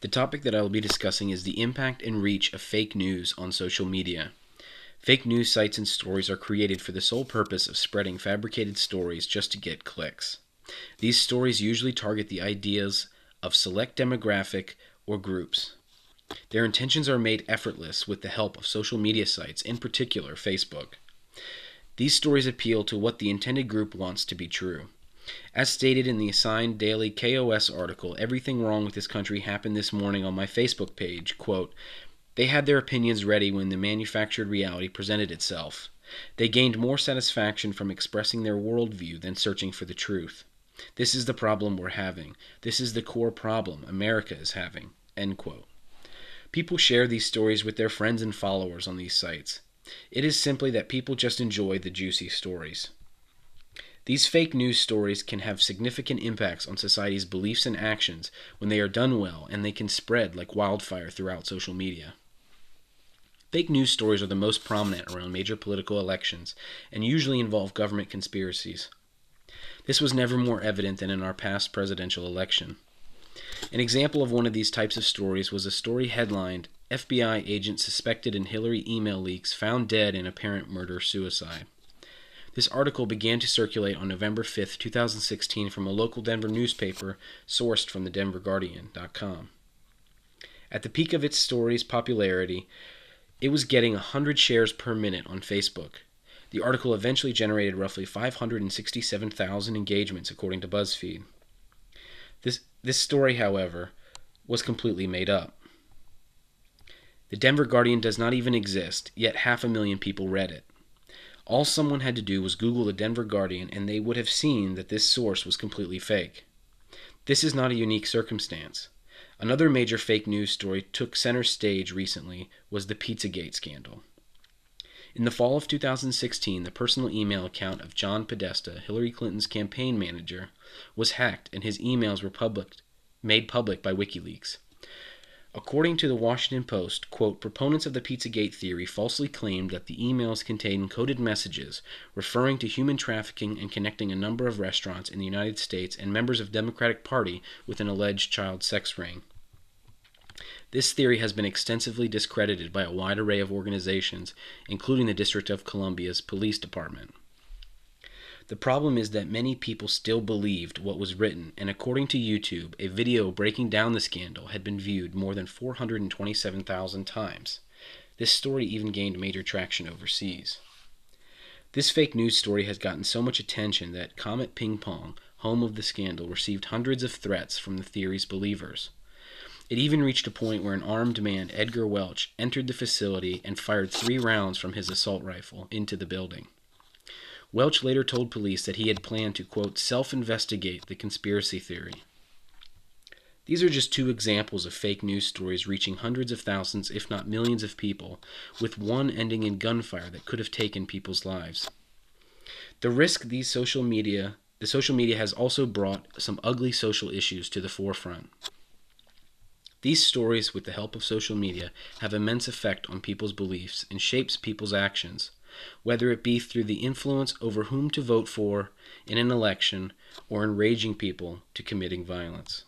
The topic that I will be discussing is the impact and reach of fake news on social media. Fake news sites and stories are created for the sole purpose of spreading fabricated stories just to get clicks. These stories usually target the ideas of select demographic or groups. Their intentions are made effortless with the help of social media sites, in particular Facebook. These stories appeal to what the intended group wants to be true. As stated in the assigned daily KOS article, "Everything wrong with this country happened this morning" on my Facebook page, quote, "They had their opinions ready when the manufactured reality presented itself. They gained more satisfaction from expressing their worldview than searching for the truth. This is the problem we're having. This is the core problem America is having." End quote. People share these stories with their friends and followers on these sites. It is simply that people just enjoy the juicy stories. These fake news stories can have significant impacts on society's beliefs and actions when they are done well, and they can spread like wildfire throughout social media. Fake news stories are the most prominent around major political elections and usually involve government conspiracies. This was never more evident than in our past presidential election. An example of one of these types of stories was a story headlined, "FBI agent suspected in Hillary email leaks found dead in apparent murder-suicide." This article began to circulate on November 5, 2016 from a local Denver newspaper sourced from the denverguardian.com. At the peak of its story's popularity, it was getting 100 shares per minute on Facebook. The article eventually generated roughly 567,000 engagements according to BuzzFeed. This story, however, was completely made up. The Denver Guardian does not even exist, yet 500,000 people read it. All someone had to do was Google the Denver Guardian and they would have seen that this source was completely fake. This is not a unique circumstance. Another major fake news story took center stage recently was the Pizzagate scandal. In the fall of 2016, the personal email account of John Podesta, Hillary Clinton's campaign manager, was hacked and his emails were made public by WikiLeaks. According to the Washington Post, quote, "Proponents of the Pizzagate theory falsely claimed that the emails contained coded messages referring to human trafficking and connecting a number of restaurants in the United States and members of the Democratic Party with an alleged child sex ring. This theory has been extensively discredited by a wide array of organizations, including the District of Columbia's police department. The problem is that many people still believed what was written, and according to YouTube, a video breaking down the scandal had been viewed more than 427,000 times. This story even gained major traction overseas. This fake news story has gotten so much attention that Comet Ping Pong, home of the scandal, received hundreds of threats from the theory's believers. It even reached a point where an armed man, Edgar Welch, entered the facility and fired 3 rounds from his assault rifle into the building. Welch later told police that he had planned to, quote, "self-investigate the conspiracy theory." These are just 2 examples of fake news stories reaching hundreds of thousands, if not millions of people, with one ending in gunfire that could have taken people's lives. The social media has also brought some ugly social issues to the forefront. These stories, with the help of social media, have immense effect on people's beliefs and shapes people's actions, whether it be through the influence over whom to vote for in an election or enraging people to committing violence.